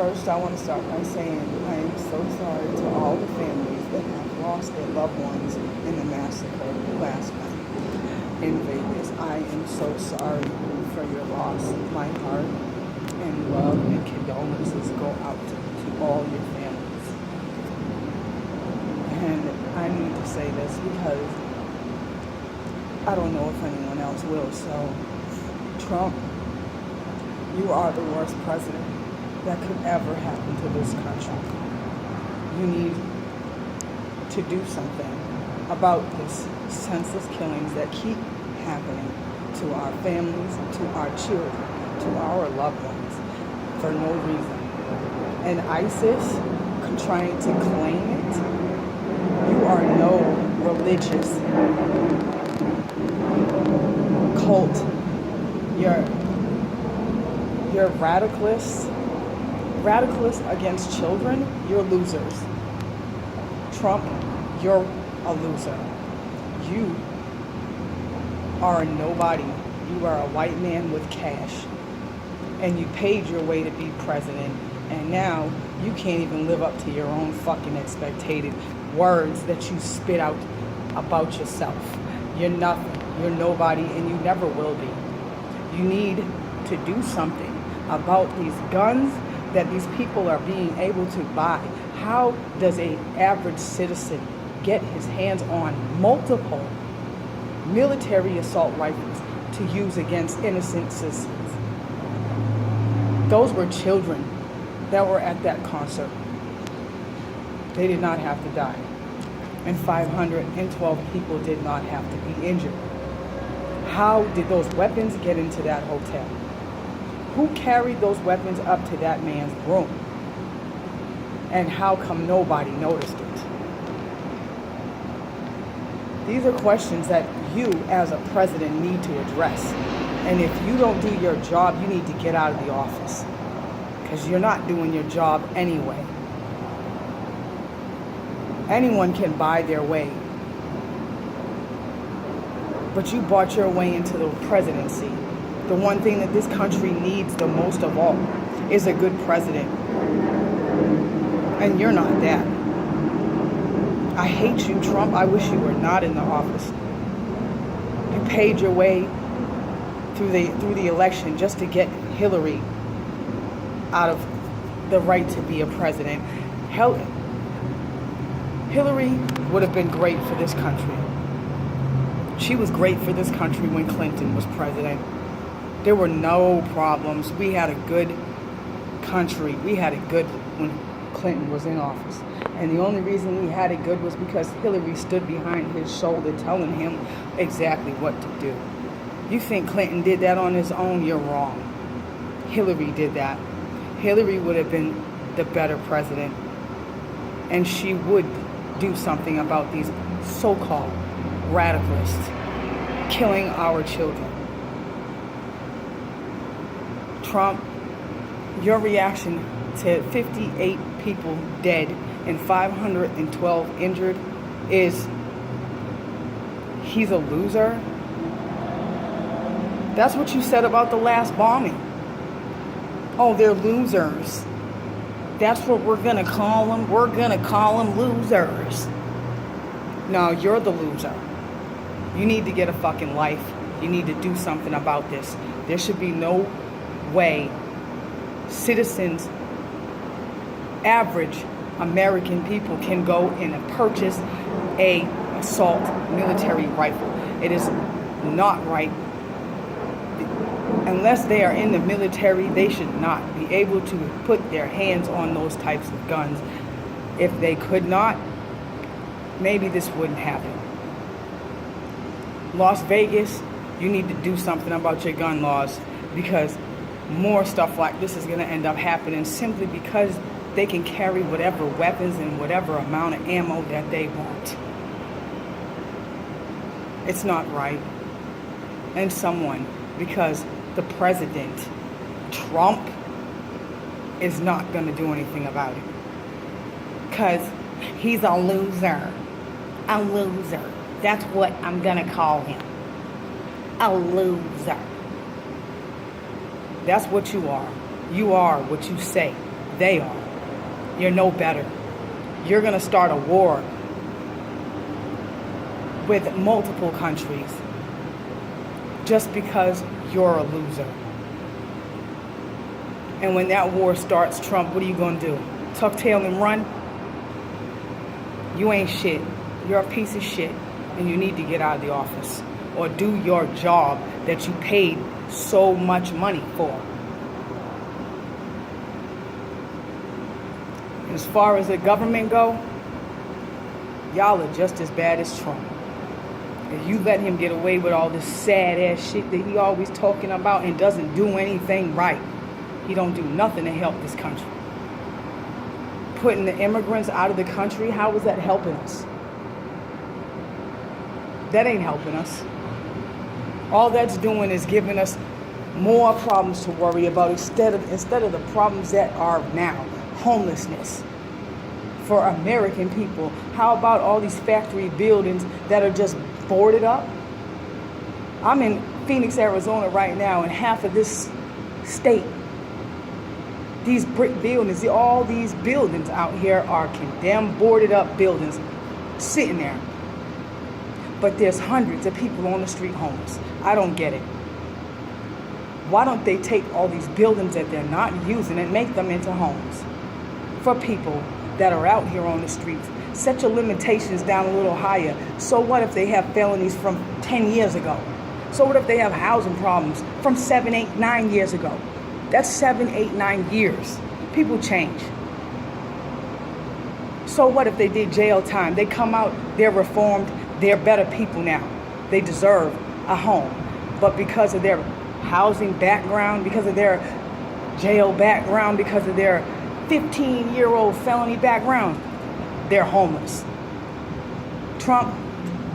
First, I want to start by saying I am so sorry to all the families that have lost their loved ones in the massacre last night in Vegas. I am so sorry for your loss. My heart and love and condolences go out to all your families. And I need to say this because I don't know if anyone else will. So, Trump, you are the worst president that could ever happen to this country. You need to do something about this senseless killings that keep happening to our families, to our children, to our loved ones for no reason. And ISIS trying to claim it, you are no religious cult. You're radicalists against children. You're losers. Trump, you're a loser. You are a nobody. You are a white man with cash. And you paid your way to be president. And now you can't even live up to your own fucking expected words that you spit out about yourself. You're nothing. You're nobody, and you never will be. You need to do something about these guns that these people are being able to buy. How does an average citizen get his hands on multiple military assault rifles to use against innocent citizens? Those were children that were at that concert. They did not have to die. And 512 people did not have to be injured. How did those weapons get into that hotel? Who carried those weapons up to that man's room? And how come nobody noticed it? These are questions that you as a president need to address. And if you don't do your job, you need to get out of the office. Because you're not doing your job anyway. Anyone can buy their way. But you bought your way into the presidency. The one thing that this country needs the most of all is a good president. And you're not that. I hate you, Trump. I wish you were not in the office. You paid your way through the election just to get Hillary out of the right to be a president. Hillary would have been great for this country. She was great for this country when Clinton was president. There were no problems. We had a good country. We had it good when Clinton was in office. And the only reason we had it good was because Hillary stood behind his shoulder telling him exactly what to do. You think Clinton did that on his own? You're wrong. Hillary did that. Hillary would have been the better president. And she would do something about these so-called radicalists killing our children. Trump, your reaction to 58 people dead and 512 injured is he's a loser? That's what you said about the last bombing. Oh, they're losers. That's what we're going to call them. We're going to call them losers. No, you're the loser. You need to get a fucking life. You need to do something about this. There should be no way citizens, average American people can go and purchase a assault military rifle. It is not right. Unless they are in the military, they should not be able to put their hands on those types of guns. If they could not, maybe this wouldn't happen. Las Vegas, you need to do something about your gun laws, because more stuff like this is going to end up happening simply because they can carry whatever weapons and whatever amount of ammo that they want. It's not right. And because the president, Trump, is not going to do anything about it. Because he's a loser. A loser. That's what I'm going to call him. A loser. That's what you are. You are what you say. they are. You're no better. You're going to start a war with multiple countries just because you're a loser. And when that war starts, Trump, what are you going to do? Tuck tail and run? You ain't shit. You're a piece of shit, and you need to get out of the office or do your job that you paid so much money for. As far as the government go, y'all are just as bad as Trump. If you let him get away with all this sad ass shit that he always talking about and doesn't do anything right, he don't do nothing to help this country. Putting the immigrants out of the country, how is that helping us? That ain't helping us. All that's doing is giving us more problems to worry about instead of the problems that are now. Homelessness for American people. How about all these factory buildings that are just boarded up? I'm in Phoenix, Arizona right now, and half of this state, these brick buildings, all these buildings out here are condemned, boarded up buildings sitting there. But there's hundreds of people on the street homeless. I don't get it. Why don't they take all these buildings that they're not using and make them into homes for people that are out here on the streets? Set your limitations down a little higher. So what if they have felonies from 10 years ago? So what if they have housing problems from 7, 8, 9 years ago? That's 7, 8, 9 years. People change. So what if they did jail time? They come out, they're reformed, they're better people now. They deserve a home. But because of their housing background, because of their jail background, because of their 15-year-old felony background, they're homeless. Trump,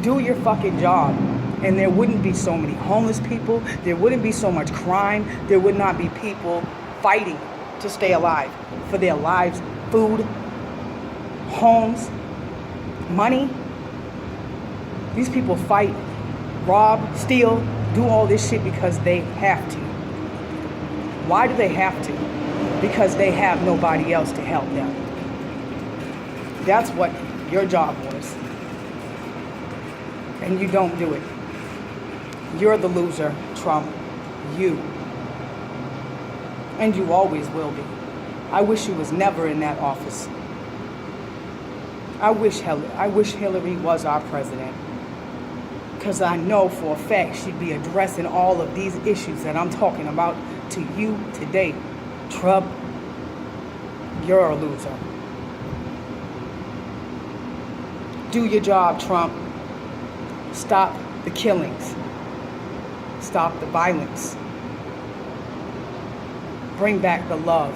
do your fucking job. And there wouldn't be so many homeless people. There wouldn't be so much crime. There would not be people fighting to stay alive for their lives, food, homes, money. These people fight, rob, steal, do all this shit because they have to. Why do they have to? Because they have nobody else to help them. That's what your job was. And you don't do it. You're the loser, Trump. You. And you always will be. I wish you was never in that office. I wish Hillary was our president. Because I know for a fact she'd be addressing all of these issues that I'm talking about to you today. Trump, you're a loser. Do your job, Trump. Stop the killings. Stop the violence. Bring back the love.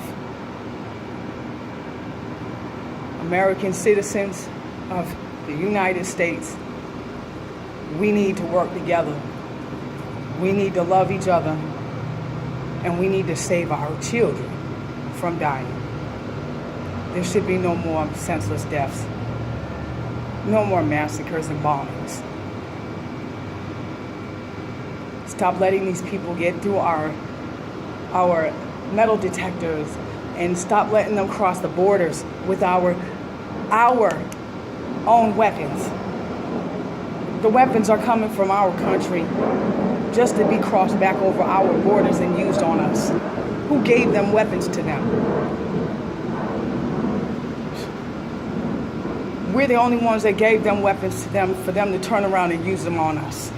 American citizens of the United States, we need to work together. We need to love each other. And we need to save our children from dying. There should be no more senseless deaths. No more massacres and bombings. Stop letting these people get through our metal detectors and stop letting them cross the borders with our own weapons. The weapons are coming from our country just to be crossed back over our borders and used on us. Who gave them weapons to them? We're the only ones that gave them weapons to them for them to turn around and use them on us.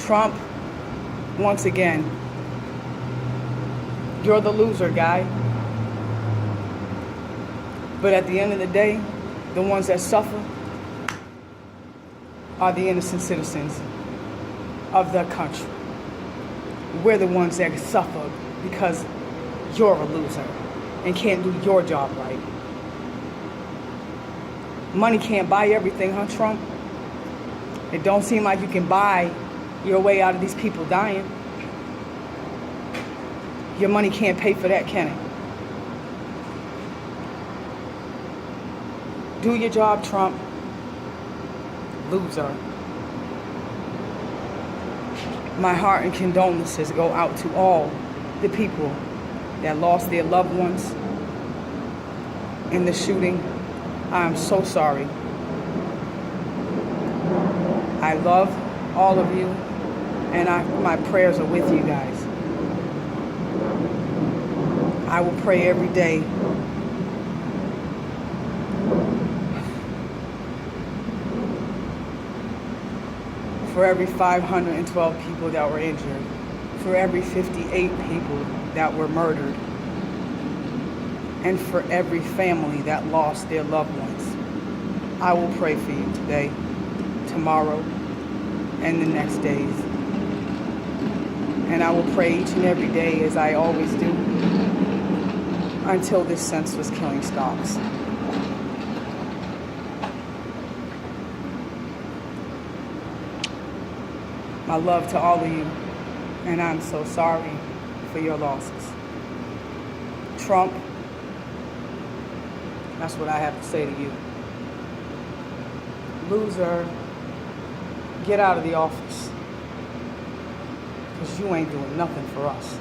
Trump, once again, you're the loser, guy. But at the end of the day, the ones that suffer are the innocent citizens of the country. We're the ones that suffer because you're a loser and can't do your job right. Money can't buy everything, huh, Trump? It don't seem like you can buy your way out of these people dying. Your money can't pay for that, can it? Do your job, Trump. Loser. My heart and condolences go out to all the people that lost their loved ones in the shooting. I am so sorry. I love all of you, and my prayers are with you guys. I will pray every day for every 512 people that were injured, for every 58 people that were murdered, and for every family that lost their loved ones. I will pray for you today, tomorrow, and the next days. And I will pray each and every day, as I always do, until this senseless killing stops. My love to all of you, and I'm so sorry for your losses. Trump, that's what I have to say to you. Loser, get out of the office, because you ain't doing nothing for us.